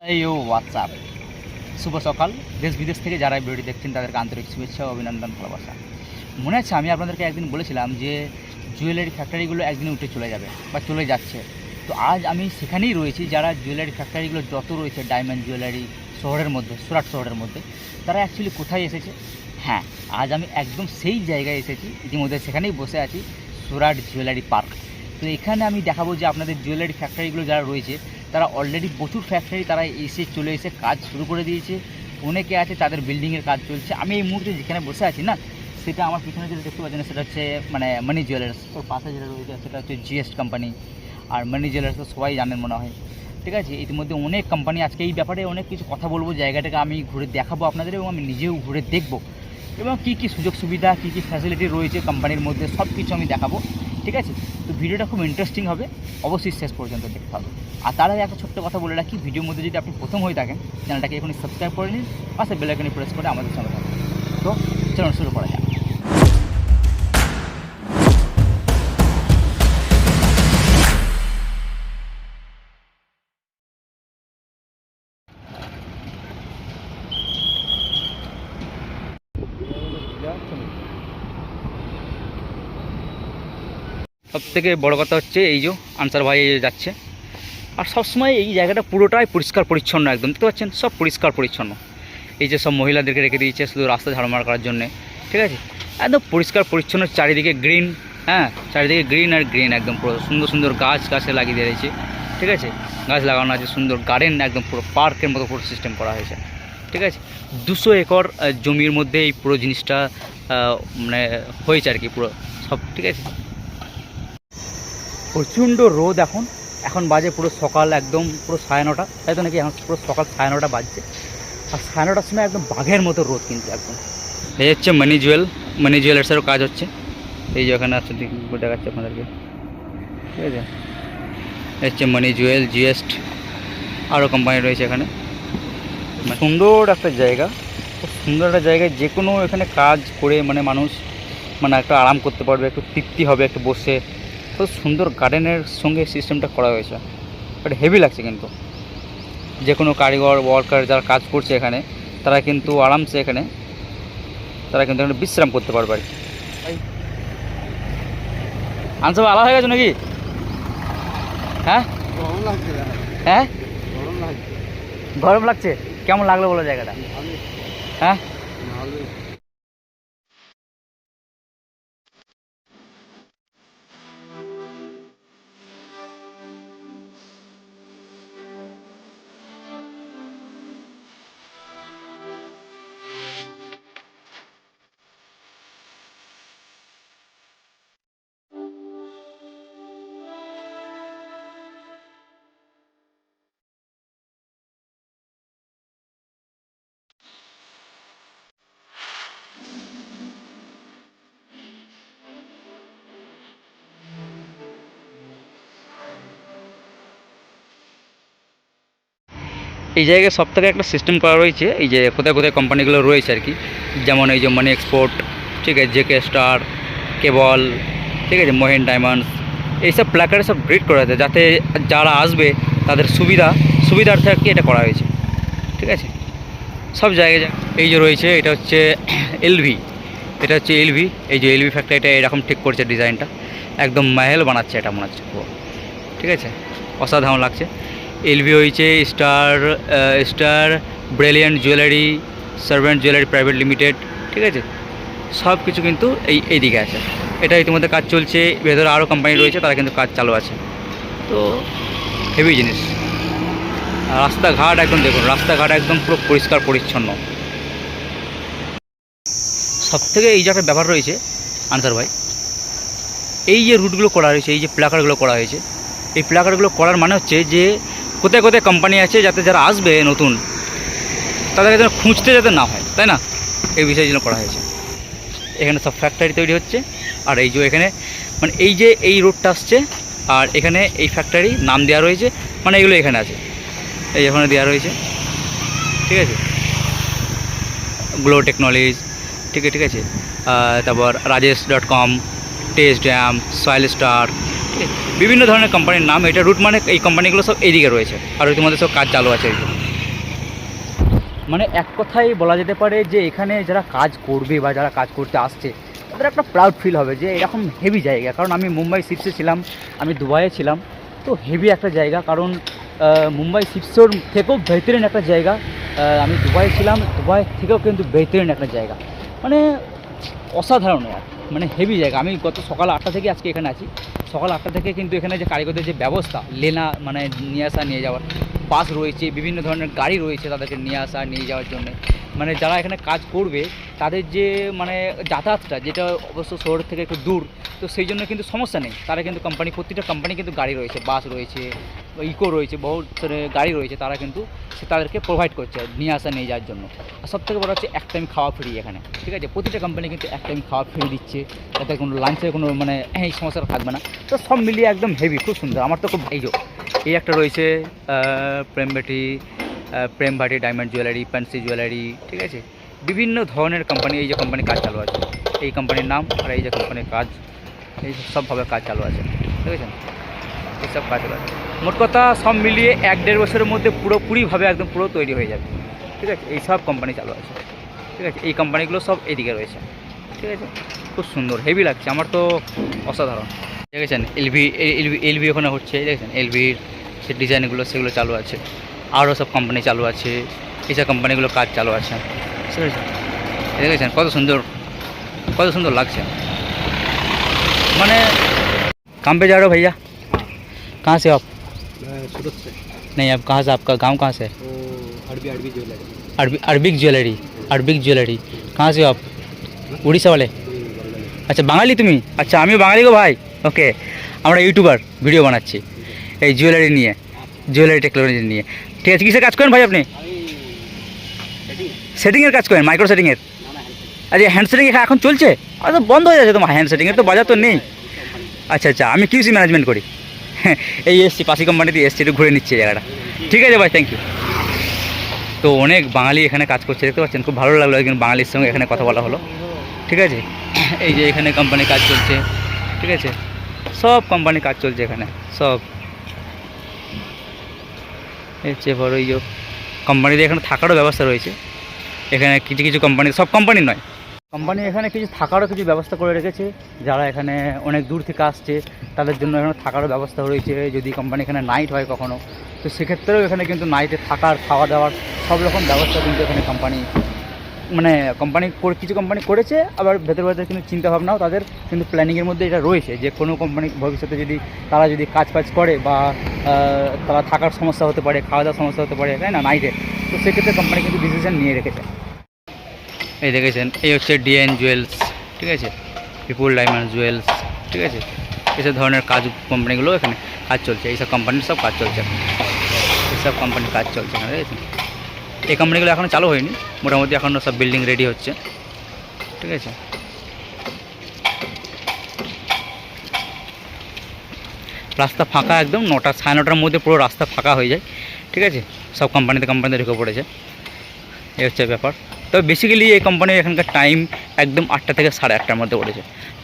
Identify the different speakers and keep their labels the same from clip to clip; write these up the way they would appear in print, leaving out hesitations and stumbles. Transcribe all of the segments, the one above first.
Speaker 1: WhatsApp শুভ সকাল। দেশ বিদেশ থেকে যারা ভিডিওটি দেখছেন তাদেরকে আন্তরিক শুভেচ্ছা ও অভিনন্দন, ভালোবাসা। মনে আছে আমি আপনাদেরকে একদিন বলেছিলাম যে জুয়েলারি ফ্যাক্টরিগুলো একদিন উঠে চলে যাবে বা চলে যাচ্ছে। তো আজ আমি সেখানেই রয়েছি। যারা জুয়েলারি ফ্যাক্টরিগুলো যত রয়েছে ডায়মন্ড জুয়েলারি শহরের মধ্যে, সুরাট শহরের মধ্যে, তারা অ্যাকচুয়ালি কোথায় এসেছে? হ্যাঁ, আজ আমি একদম সেই জায়গায় এসেছি। ইতিমধ্যে সেখানেই বসে আছি, সুরাট জুয়েলারি পার্ক। তো এখানে আমি দেখাবো যে আপনাদের জুয়েলারি ফ্যাক্টরিগুলো যারা রয়েছে তারা অলরেডি প্রচুর ফ্যাক্টরি তারা চলে এসে কাজ শুরু করে দিয়েছে। অনেকে আছে তাদের বিল্ডিংয়ের কাজ চলছে। আমি এই মুহূর্তে যেখানে বসে আছি না, সেটা আমার পিছনে যেটা দেখতে পাচ্ছেন সেটা হচ্ছে মানি জুয়েলার্স। ওর পাশে যেটা রয়েছে সেটা হচ্ছে জিএস কোম্পানি। আর মানি জুয়েলার্স তো সবাই জানেন মনে হয়, ঠিক আছে। ইতিমধ্যে অনেক কোম্পানি, আজকে এই ব্যাপারে অনেক কিছু কথা বলবো। জায়গাটাকে আমি ঘুরে দেখাবো আপনাদের এবং আমি নিজেও ঘুরে দেখব এবং কী কী সুযোগ সুবিধা, কী কী ফ্যাসিলিটি রয়েছে কোম্পানির মধ্যে, সব কিছু আমি দেখাবো, ঠিক আছে। তো ভিডিওটা খুব ইন্টারেস্টিং হবে, অবশ্যই শেষ পর্যন্ত দেখতে হবে। আর তার আগে একটা ছোট্ট কথা বলে রাখি, ভিডিওর মধ্যে যদি আপনি প্রথম হয়ে থাকেন চ্যানেলটাকে এখনই সাবস্ক্রাইব করে নিন, পাশে বেল আইকনে প্রেস করে আমাদের সঙ্গে থাকুন। তো চলুন শুরু করা যাক। সব থেকে বড় কথা হচ্ছে এই যে আনসার ভাই যাচ্ছে, আর সবসময় এই জায়গাটা পুরোটাই পরিষ্কার পরিচ্ছন্ন, একদম দেখতে পাচ্ছেন সব পরিষ্কার পরিচ্ছন্ন। এই যে সব মহিলাদেরকে রেখে দিয়েছে শুধু রাস্তা ঝাড়ু মারা করার জন্যে, ঠিক আছে। একদম পরিষ্কার পরিচ্ছন্ন, চারিদিকে গ্রিন, হ্যাঁ চারিদিকে গ্রিন আর গ্রিন, একদম পুরো সুন্দর সুন্দর গাছ গাছে লাগিয়ে দিয়েছে, ঠিক আছে। গাছ লাগানো আছে, সুন্দর গার্ডেন, একদম পুরো পার্কের মতো পুরো সিস্টেম করা হয়েছে, ঠিক আছে। 200 একর জমির মধ্যে এই পুরো জিনিসটা হয়েছে আর কি, পুরো সব, ঠিক আছে। প্রচণ্ড রোদ এখন বাজে পুরো সকাল, একদম পুরো 9:30, তাই তো নাকি? এখন পুরো সকাল 9:30 বাজছে। আর 9:30 সময় একদম বাঘের মতো রোদ, কিন্তু একদম। এই হচ্ছে মানি জুয়েলার্সেরও কাজ হচ্ছে। এই যে ওখানে আছে, দেখাচ্ছে আপনাদেরকে, ঠিক আছে। এই হচ্ছে মানি জুয়েল, জিএস্ট, আরও কোম্পানি রয়েছে এখানে। সুন্দর একটা জায়গা, খুব সুন্দর একটা জায়গায় যে কোনো এখানে কাজ করে মানুষ একটা আরাম করতে পারবে, একটু তৃপ্তি হবে একটু বসে। খুব সুন্দর গার্ডেনের সঙ্গে সিস্টেমটা করা হয়েছে, বাট হেভি লাগছে। কিন্তু যে কোনো কারিগর ওয়ার্কার যারা কাজ করছে এখানে, তারা কিন্তু আরামসে এখানে বিশ্রাম করতে পারবে আর কি। আনসার আলাদা হয়ে গেছে নাকি? হ্যাঁ হ্যাঁ, গরম লাগছে। কেমন লাগলো বলো জায়গাটা? হ্যাঁ, এই জায়গায় সব থেকে একটা সিস্টেম করা রয়েছে, এই যে কোথায় কোথায় কোম্পানিগুলো রয়েছে আর কি। যেমন এই যে মানি এক্সপোর্ট, ঠিক আছে, জেকে স্টার, কেবল, ঠিক আছে, মোহিন ডায়মন্ডস, এইসব প্ল্যাকার্ডে সব গ্রিড করা হয়েছে যাতে যারা আসবে তাদের সুবিধার্থে আর কি এটা করা হয়েছে, ঠিক আছে। সব জায়গায় এই যে রয়েছে, এটা হচ্ছে এলভি, এটা হচ্ছে এলভি। এই যে এলভি ফ্যাক্টরিটা এরকম ঠিক করছে ডিজাইনটা, একদম মহল বানাচ্ছে এটা মনে হচ্ছে, ঠিক আছে। অসাধারণ লাগছে। এলভি হয়েছে star brilliant jewellery, servant jewellery private limited, ঠিক আছে। সব কিছু কিন্তু এইদিকে আছে। এটা ইতিমধ্যে কাজ চলছে, ভেতরে আরও কোম্পানি রয়েছে, তারা কিন্তু কাজ চালু আছে। তো হেভি জিনিস। রাস্তাঘাট একদম দেখুন, রাস্তাঘাট একদম পুরো পরিষ্কার পরিচ্ছন্ন। সবথেকে এই যে একটা ব্যাপার রয়েছে আনসার ভাই, এই যে রুটগুলো করা হয়েছে, এই যে প্ল্যাকার্ডগুলো করা হয়েছে, এই প্ল্যাকার্ডগুলো করার মানে হচ্ছে যে কোথায় কোথায় কোম্পানি আছে, যাতে যারা আসবে নতুন তাদেরকে যেন খুঁজতে যাতে না হয়, তাই না? এই বিষয়ের জন্য করা হয়েছে। এখানে সব ফ্যাক্টরি তৈরি হচ্ছে। আর এই যে এখানে এই যে এই রোডটা আসছে, আর এখানে এই ফ্যাক্টরি নাম দেওয়া রয়েছে, এগুলো এখানে আছে, এই এখানে দেওয়া রয়েছে, ঠিক আছে। গ্লো টেকনোলজি, ঠিক আছে। তারপর rajesh.com, test dam, soil star, ঠিক আছে, বিভিন্ন ধরনের কোম্পানির নাম। এটা রুট এই কোম্পানিগুলো সব এইদিকে রয়েছে, আর ইতিমধ্যে সব কাজ চালু আছে। মানে এক কথায় বলা যেতে পারে যে এখানে যারা কাজ করবে বা যারা কাজ করতে আসছে তাদের একটা প্রাউড ফিল হবে যে এরকম হেভি জায়গা। কারণ আমি মুম্বাই সিক্সে ছিলাম, আমি দুবাইয়ে ছিলাম, তো হেভি একটা জায়গা। কারণ মুম্বাই সিক্সের থেকেও বেহতরিন একটা জায়গা। আমি দুবাইয়ে ছিলাম, দুবাই থেকেও কিন্তু বেহতরিন একটা জায়গা, মানে অসাধারণ আর মানে হেভি জায়গা। আমি গত সকাল 8টা থেকে আজকে এখানে আছি। সকাল 8টা থেকে কিন্তু এখানে যে কারিগরদের যে ব্যবস্থা, লেনা মানে নিয়ে আসা নিয়ে যাওয়ার, বাস রয়েছে, বিভিন্ন ধরনের গাড়ি রয়েছে তাদেরকে নিয়ে আসা নিয়ে যাওয়ার জন্য। মানে যারা এখানে কাজ করবে তাদের যে মানে যাতায়াতটা, যেটা অবশ্য শহর থেকে একটু দূর, তো সেই জন্য কিন্তু সমস্যা নেই। তারা কিন্তু কোম্পানি, প্রতিটা কোম্পানি কিন্তু গাড়ি রয়েছে, বাস রয়েছে, ইকো রয়েছে, বহুত গাড়ি রয়েছে, তারা কিন্তু সে তাদেরকে প্রোভাইড করছে নিয়ে আসা নিয়ে যাওয়ার জন্য। আর সবথেকে বড় হচ্ছে এক টাইম খাওয়া ফ্রি এখানে, ঠিক আছে? প্রতিটা কোম্পানি কিন্তু এক টাইম খাওয়া ফ্রি দিচ্ছে, যাতে কোনো লাঞ্চের কোনো মানে এই সমস্যাটা থাকবে না। তো সব মিলিয়ে একদম হেভি, খুব সুন্দর। আমার তো খুব এই একটা রয়েছে প্রেম ভাটি ডায়মন্ড জুয়েলারি, ফ্যান্সি জুয়েলারি, ঠিক আছে? বিভিন্ন ধরনের কোম্পানি, এই যে কোম্পানির কাজ চালু আছে, এই কোম্পানির নাম আর এই যে কোম্পানির কাজ, এই সবভাবে কাজ চালু আছে, ঠিক আছে? এইসব কাজ চালু আছে। মোট কথা সব মিলিয়ে 1-1.5 বছরের মধ্যে পুরোপুরিভাবে একদম পুরো তৈরি হয়ে যাবে, ঠিক আছে? এই সব কোম্পানি চালু আছে, ঠিক আছে? এই কোম্পানিগুলো সব এদিকে রয়েছে, ঠিক আছে? খুব সুন্দর, হেভি লাগছে, আমার তো অসাধারণ। দেখেছেন এলভি ওখানে হচ্ছে, দেখেছেন এলভির যে ডিজাইনগুলো সেগুলো চালু আছে, আরও সব কোম্পানি চালু আছে, এইসব কোম্পানিগুলো কাজ চালু আছে, ঠিক আছে? দেখেছেন কত সুন্দর লাগছে। মানে काम पे जा रहे हो भैया? कहाँ से हो आप?
Speaker 2: मैं सूरत से।
Speaker 1: नहीं, आप कहाँ से, आपका गांव कहाँ से है?
Speaker 2: वो अरबी ज्वेलरी।
Speaker 1: अरबिक ज्वेलरी कहाँ से हो आप? उड़ीसा वाले? আচ্ছা বাঙালি তুমি? আচ্ছা আমিও বাঙালি গো ভাই। ওকে, আমরা ইউটিউবার, ভিডিও বানাচ্ছি এই জুয়েলারি নিয়ে, জুয়েলারি টেকনোলজি নিয়ে, ঠিক আছে? কিসের কাজ করেন ভাই আপনি? সেটিংয়ের কাজ করেন, মাইক্রো সেটিংয়ের? আচ্ছা, হ্যান্ড সেটিং এখন চলছে? আচ্ছা বন্ধ হয়ে যাচ্ছে তোমার হ্যান্ড সেটিংয়ের তো বাজার তো নেই। আচ্ছা, আমি কিউসি ম্যানেজমেন্ট করি। এই এসছি, পাশি কোম্পানিতে এসছি, একটু ঘুরে নিচ্ছি জায়গাটা। ঠিক আছে ভাই, থ্যাংক ইউ। তো অনেক বাঙালি এখানে কাজ করছে, দেখতে পাচ্ছেন, খুব ভালো লাগলো একজন বাঙালির সঙ্গে এখানে কথা বলা হলো, ঠিক আছে? এই যে এখানে কোম্পানি কাজ চলছে, ঠিক আছে? সব কোম্পানি কাজ চলছে এখানে, সব হচ্ছে বড়। এই যে কোম্পানিতে এখানে থাকারও ব্যবস্থা রয়েছে, এখানে কিছু কিছু কোম্পানি, সব কোম্পানি নয়, কোম্পানি এখানে কিছু থাকারও কিছু ব্যবস্থা করে রেখেছে। যারা এখানে অনেক দূর থেকে আসছে তাদের জন্য এখানে থাকারও ব্যবস্থা রয়েছে। যদি কোম্পানি এখানে নাইট হয় কখনও, তো সেক্ষেত্রেও এখানে কিন্তু নাইটে থাকার, খাওয়া দাওয়ার সব রকম ব্যবস্থা কিন্তু এখানে কোম্পানি কিছু কোম্পানি করেছে। আবার ভেতরে কিন্তু চিন্তাভাবনাও তাদের কিন্তু প্ল্যানিংয়ের মধ্যে এটা রয়েছে যে কোনো কোম্পানি ভবিষ্যতে যদি তারা যদি কাজ করে বা তারা থাকার সমস্যা হতে পারে, খাওয়া দাওয়ার সমস্যা হতে পারে, তাই না, নাইটে, তো সেক্ষেত্রে কোম্পানি কিন্তু ডিসিশন নিয়ে রেখেছে। এই দেখেছেন, এই হচ্ছে ডিএন জুয়েলস, ঠিক আছে? পিপুল ডায়মন্ড জুয়েলস, ঠিক আছে? এইসব ধরনের কাজ কোম্পানিগুলো এখানে কাজ চলছে, এইসব কোম্পানির সব কাজ চলছে, এইসব কোম্পানির কাজ চলছে এখানে, ঠিক আছে? এই কোম্পানিগুলো এখনও চালু হয়নি, মোটামুটি এখনও সব বিল্ডিং রেডি হচ্ছে, ঠিক আছে? রাস্তা ফাঁকা একদম, 9টা 9:30টার মধ্যে পুরো রাস্তা ফাঁকা হয়ে যায়, ঠিক আছে? সব কোম্পানিতে ঢুকে পড়েছে, এই হচ্ছে ব্যাপার। তবে বেসিক্যালি এই কোম্পানির এখানকার টাইম একদম 8টা থেকে 8:30টার মধ্যে পড়েছে,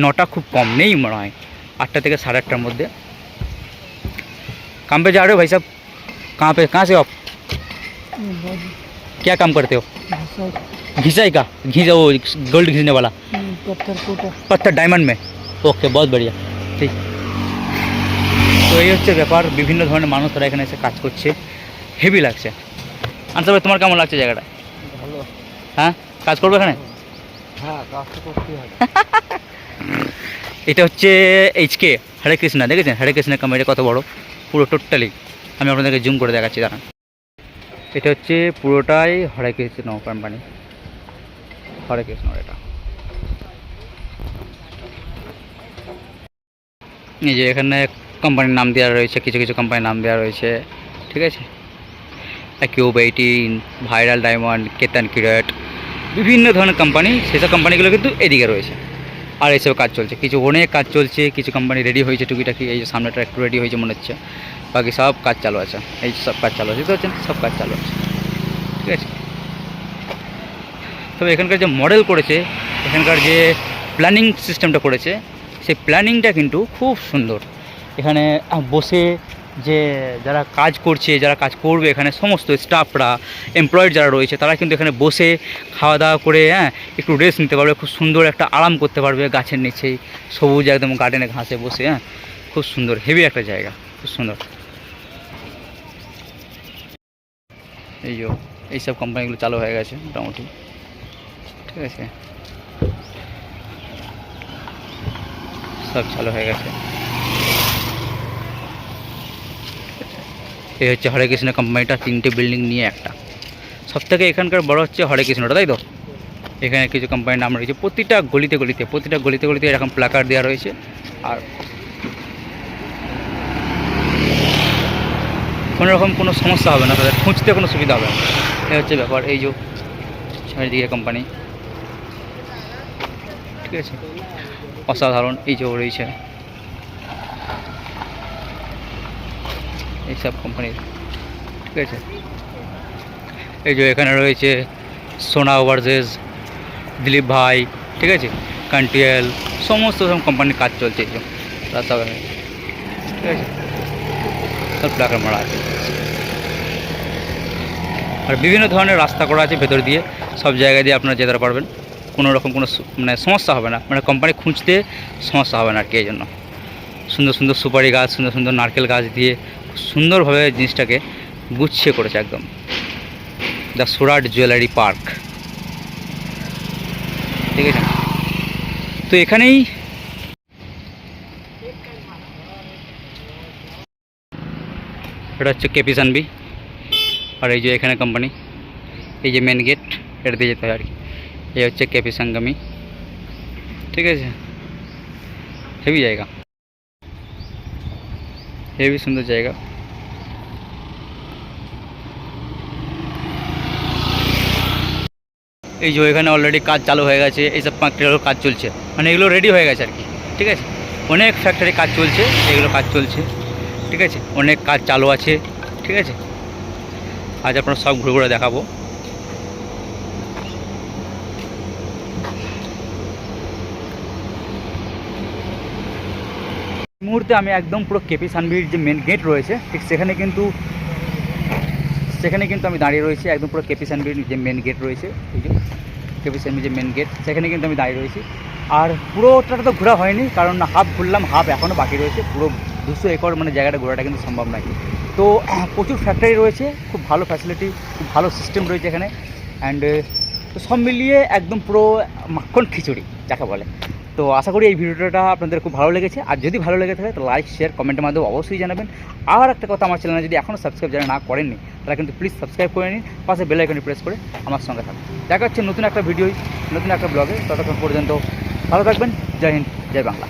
Speaker 1: 9টা খুব কম নেই মনে হয়, 8টা থেকে 8:30টার মধ্যে। काम पे जा रहे हो भाई साहब? कहाँ से हो आप? क्या काम करते हो? घिसाई का, वो गोल्ड घिसने वाला पत्थर डायमंड में। ओके, बहुत बढ़िया, ঠিক। তো এই হচ্ছে ব্যাপার, বিভিন্ন ধরনের মানুষ তারা এখানে এসে কাজ করছে, হেভি লাগছে। আনসার ভাই, তোমার কেমন লাগছে জায়গাটা?
Speaker 2: ভালো।
Speaker 1: হ্যাঁ, কাজ করবে এখানে?
Speaker 2: হ্যাঁ, কাজ তো করতেই হবে।
Speaker 1: এটা হচ্ছে এইচকে হরে কৃষ্ণা, দেখেছেন হরে কৃষ্ণা কোম্পানি কত বড়, পুরো টোটালি। আমি আপনাদেরকে জুম করে দেখাচ্ছি, দাঁড়ান। এটা হচ্ছে পুরোটাই হরে কৃষ্ণ কোম্পানি, হরে কৃষ্ণ। এটা এই যে এখানে কোম্পানির নাম দেওয়া রয়েছে, কিছু কিছু কোম্পানির নাম দেওয়া রয়েছে, ঠিক আছে? কিউব 18, ভাইরাল ডায়মন্ড, কেতন কিরেট, বিভিন্ন ধরনের কোম্পানি, সেসব কোম্পানিগুলো কিন্তু এদিকে রয়েছে। আর এইসব কাজ চলছে, কিছু অনেক কাজ চলছে, কিছু কোম্পানি রেডি হয়েছে টুকিটাকি, এই যে সামনেটা একটু রেডি হয়েছে মনে হচ্ছে, বাকি সব কাজ চালু আছে, এই সব কাজ চালু আছে, বুঝতে পারছেন? সব কাজ চালু আছে, ঠিক আছে? তবে এখানকার যে মডেল করেছে, এখানকার যে প্ল্যানিং সিস্টেমটা করেছে, সেই প্ল্যানিংটা কিন্তু খুব সুন্দর। এখানে বসে যে যারা কাজ করছে, যারা কাজ করবে এখানে, সমস্ত স্টাফরা, এমপ্লয়েড যারা রয়েছে, তারা কিন্তু এখানে বসে খাওয়া দাওয়া করে একটু রেস্ট নিতে পারবে, খুব সুন্দর একটা আরাম করতে পারবে গাছের নিচেই, সবুজ একদম গার্ডেনে ঘাসে বসে। খুব সুন্দর, হেভি একটা জায়গা, খুব সুন্দর। এই যে এইসব কোম্পানিগুলো চালু হয়ে গেছে মোটামুটি, ঠিক আছে, সব চালু হয়ে গেছে। এই হচ্ছে হরে কৃষ্ণ কোম্পানিটা, 3টে বিল্ডিং নিয়ে একটা। সবথেকে এখানকার বড় হচ্ছে হরে কৃষ্ণটা, তাই তো? এখানে কিছু কোম্পানির নাম রয়েছে, প্রতিটা গলিতে গলিতে এরকম প্ল্যাকার্ড দেওয়া রয়েছে। আর কোনো রকম কোনো সমস্যা হবে না, তাদের খুঁজতে কোনো সুবিধা হবে না, এই হচ্ছে ব্যাপার। এই যে চারিদিকে কোম্পানি, ঠিক আছে, অসাধারণ। এই যে রয়েছে এইসব কোম্পানির, ঠিক আছে। এই যে এখানে রয়েছে সোনা ওভারসিজ, দিলীপ ভাই, ঠিক আছে, কান্টিয়েল, সমস্ত সব কোম্পানির কাজ চলছে। এই যে রাস্তা, ঠিক আছে, সব প্ল্যাকার্ড মারা আছে। আর বিভিন্ন ধরনের রাস্তা করা আছে ভেতর দিয়ে, সব জায়গা দিয়ে আপনারা যেতে পারবেন, কোনো রকম কোনো মানে সমস্যা হবে না, মানে কোম্পানি খুঁজতে সমস্যা হবে না আর কি। এই জন্য সুন্দর সুন্দর সুপারি গাছ, সুন্দর সুন্দর নারকেল গাছ দিয়ে সুন্দরভাবে জিনিসটাকে গুছিয়ে করেছে একদম। দ্য সুরাট জুয়েলারি পার্ক, ঠিক আছে। তো এখানেই এটা হচ্ছে কেপি সানবি, আর এই যে এখানে কোম্পানি, এই যে মেন গেট, এটা দিয়ে যেতে হয় আর কি। এই হচ্ছে কেপি সাঙ্গামি, ঠিক আছে, হেভি জায়গা, হেভি সুন্দর জায়গা। এই যে এখানে অলরেডি কাজ চালু হয়ে গেছে, এইসব ফ্যাক্টরিগুলোর কাজ চলছে, মানে এগুলো রেডি হয়ে গেছে আর কি, ঠিক আছে। অনেক ফ্যাক্টরি কাজ চলছে, এগুলো কাজ চলছে, ঠিক আছে, অনেক কাজ চালু আছে, ঠিক আছে। আজ আপনারা সব ঘুরে ঘুরে দেখাবো। এই মুহূর্তে আমি একদম পুরো কেপি সানবির যে মেন গেট রয়েছে, ঠিক সেখানে কিন্তু আমি দাঁড়িয়ে রয়েছি, একদম পুরো কেপি সানবির যে মেন গেট রয়েছে, এই যে কেপি সানবির যে মেন গেট, সেখানে কিন্তু আমি দাঁড়িয়ে রয়েছি। আর পুরোটা তো ঘোরা হয়নি, কারণ হাফ ঘুরলাম, হাফ এখনও বাকি রয়েছে। পুরো 200 একর মানে জায়গাটা ঘোরাটা কিন্তু সম্ভব নয়। তো প্রচুর ফ্যাক্টরি রয়েছে, খুব ভালো ফ্যাসিলিটি, খুব ভালো সিস্টেম রয়েছে এখানে। অ্যান্ড তো সব মিলিয়ে একদম পুরো মাখন খিচুড়ি যাকে বলে। তো আশা করি এই ভিডিওটা আপনাদের খুব ভালো লেগেছে। আর যদি ভালো লেগে থাকে তো লাইক, শেয়ার, কমেন্টের মাধ্যমে অবশ্যই জানাবেন। আর একটা কথা, আমার চ্যানেলে যদি এখনও সাবস্ক্রাইব যারা না করেননি, তারা কিন্তু প্লিজ সাবস্ক্রাইব করে নিন, পাশে বেল আইকনে প্রেস করে আমার সঙ্গে থাকুন। দেখা হচ্ছে নতুন একটা ভিডিও, নতুন একটা ব্লগে। ততক্ষণ পর্যন্ত ভালো থাকবেন। জয় হিন্দ, জয় বাংলা।